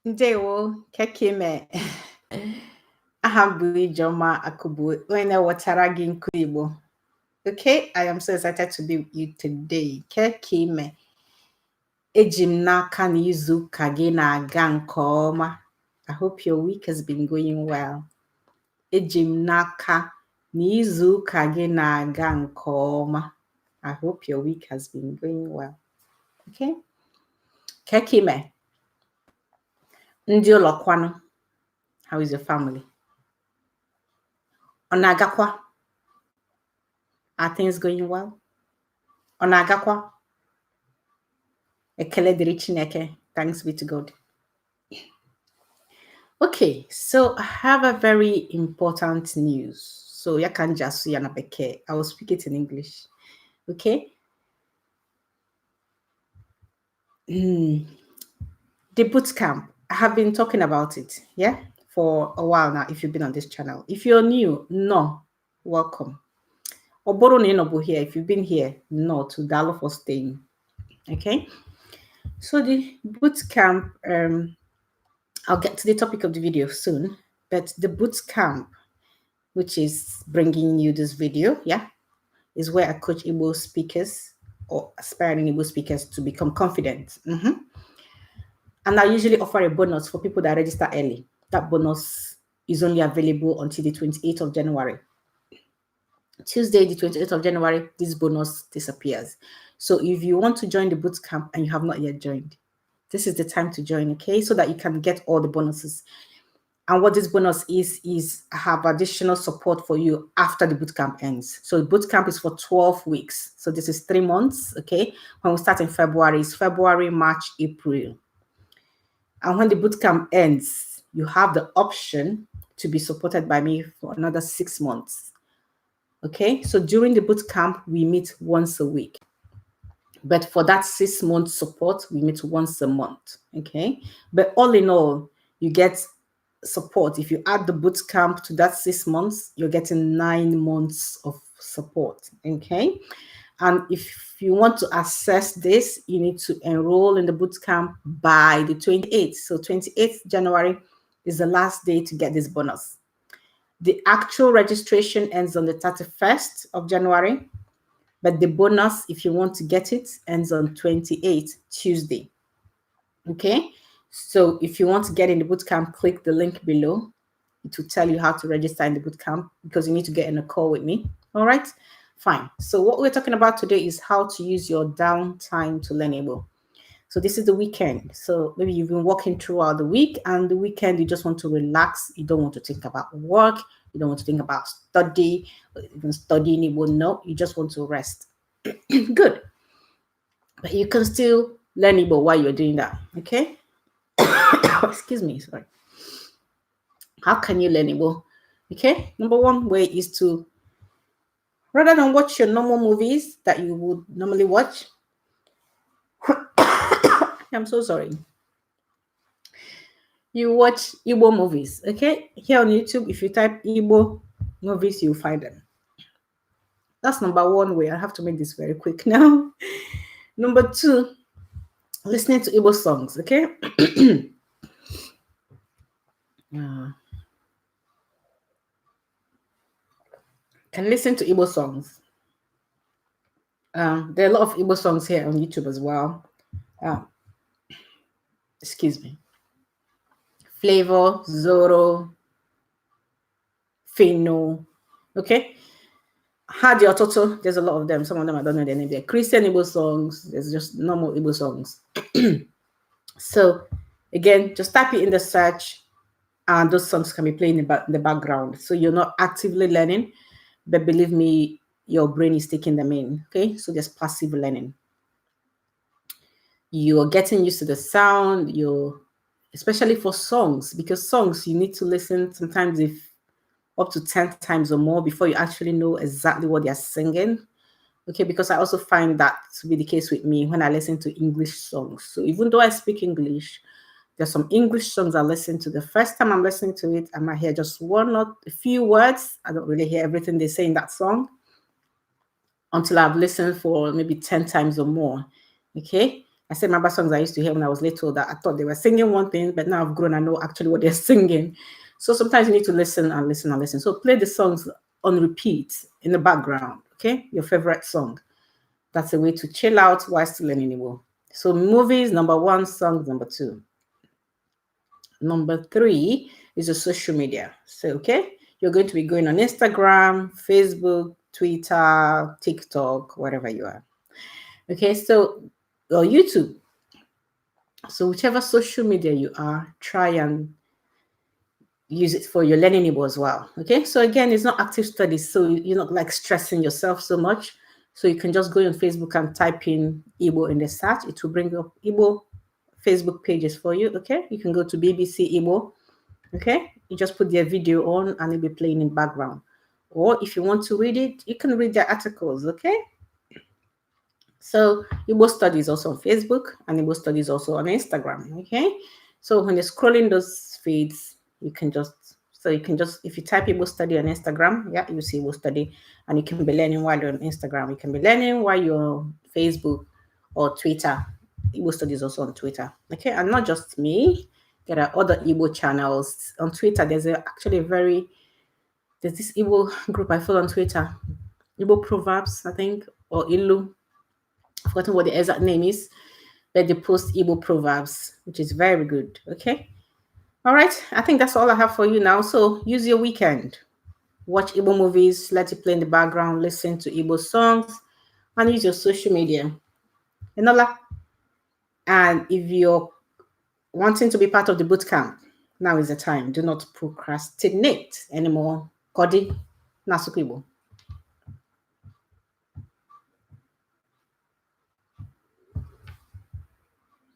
Ndewo, kekime. Ahabu Joma Akubu, Wene Wataragi Nkuibo. Okay, I am so excited to be with you today. Kekime. Ejim naka n'izu ka gị na-aga nke ọma. I hope your week has been going well. Ejim naka n'izu ka gị na-aga nke ọma. I hope your week has been going well. Okay? Kekime. Ndị ụlọkwanụ. How is your family? Onagakwa. Are things going well? Onagakwa. Ekele diri Chineke. Thanks be to God. Okay, so I have a very important news. So ya can just see anabeke. I will speak it in English. Okay. The boot camp. I have been talking about it, yeah, for a while now. If you've been on this channel, if you're new, no, welcome. Oboro Nenobo here. If you've been here, no, to Dalo for staying. Okay. So the boot camp. I'll get to the topic of the video soon, but the boot camp, which is bringing you this video, yeah, is where I coach Igbo speakers or aspiring Igbo speakers to become confident. And I usually offer a bonus for people that register early. That bonus is only available until the 28th of January. Tuesday, the 28th of January, this bonus disappears. So if you want to join the boot camp and you have not yet joined, this is the time to join, okay? So that you can get all the bonuses. And what this bonus is I have additional support for you after the bootcamp ends. So the bootcamp is for 12 weeks. So this is 3 months, okay? When we start in February, it's February, March, April. And when the bootcamp ends, you have the option to be supported by me for another 6 months, okay? So during the bootcamp, we meet once a week. But for that 6 month support, we meet once a month, okay? But all in all, you get support. If you add the boot camp to that 6 months, you're getting 9 months of support, okay? And if you want to access this, you need to enroll in the boot camp by the 28th. So 28th January is the last day to get this bonus. The actual registration ends on the 31st of January, but the bonus, if you want to get it, ends on 28th, Tuesday, okay? So if you want to get in the bootcamp, click the link below. It will tell you how to register in the bootcamp because you need to get in a call with me. All right, fine. So what we're talking about today is how to use your downtime to learn Igbo. So this is the weekend. So maybe you've been working throughout the week, and the weekend you just want to relax. You don't want to think about work. You don't want to think about study, even studying Igbo. No, you just want to rest. Good. But you can still learn Igbo while you're doing that, okay? Excuse me, sorry. How can you learn Igbo? Okay, number one way is to, rather than watch your normal movies that you would normally watch, I'm so sorry. You watch Igbo movies, okay? Here on YouTube, if you type Igbo movies, you'll find them. That's number one way. I have to make this very quick now. Number two, listening to Igbo songs, okay? Can listen to Igbo songs. There are a lot of Igbo songs here on YouTube as well. Excuse me. Flavor, Zoro, Fino, okay? Hadi Ototo, there's a lot of them. Some of them I don't know their name. They're Christian Igbo songs. There's just normal Igbo songs. So again, just type it in the search, and those songs can be playing in the background. So you're not actively learning, but believe me, your brain is taking them in, okay? So there's passive learning. You're getting used to the sound, especially for songs, because songs, you need to listen sometimes up to 10 times or more before you actually know exactly what they're singing, okay? Because I also find that to be the case with me when I listen to English songs. So even though I speak English, there's some English songs I listen to. The first time I'm listening to it, I might hear just one or a few words. I don't really hear everything they say in that song until I've listened for maybe 10 times or more, okay? I said remember songs I used to hear when I was little that I thought they were singing one thing, but now I've grown, I know actually what they're singing. So sometimes you need to listen and listen and listen. So play the songs on repeat in the background, okay? Your favorite song. That's a way to chill out while still learning Igbo. So movies, number one, songs, number two. Number three is the social media. So, okay, you're going to be going on Instagram, Facebook, Twitter, TikTok, wherever you are. Okay, so, or YouTube. So whichever social media you are, try and use it for your learning Igbo as well. Okay, so again, it's not active studies, so you're not like stressing yourself so much. So you can just go on Facebook and type in Igbo in the search. It will bring up Igbo Facebook pages for you. Okay, you can go to BBC Igbo. Okay, you just put their video on and it'll be playing in background. Or if you want to read it, you can read their articles. Okay. So Igbo studies also on Facebook and Igbo studies also on Instagram. Okay. So when you're scrolling those feeds, you can just if you type Igbo study on Instagram, yeah, you see Igbo study, and you can be learning while you're on Instagram. You can be learning while you're on Facebook or Twitter. Igbo studies also on Twitter. Okay, and not just me. There are other Igbo channels on Twitter. There's this Igbo group I follow on Twitter, Igbo Proverbs, I think, or Ilu. I've forgotten what the exact name is, but they post Igbo Proverbs, which is very good. Okay. All right. I think that's all I have for you now. So use your weekend. Watch Igbo movies, let it play in the background, listen to Igbo songs, and use your social media. Enola. And if you're wanting to be part of the boot camp, now is the time. Do not procrastinate anymore. Kodi Nasuku Igbo.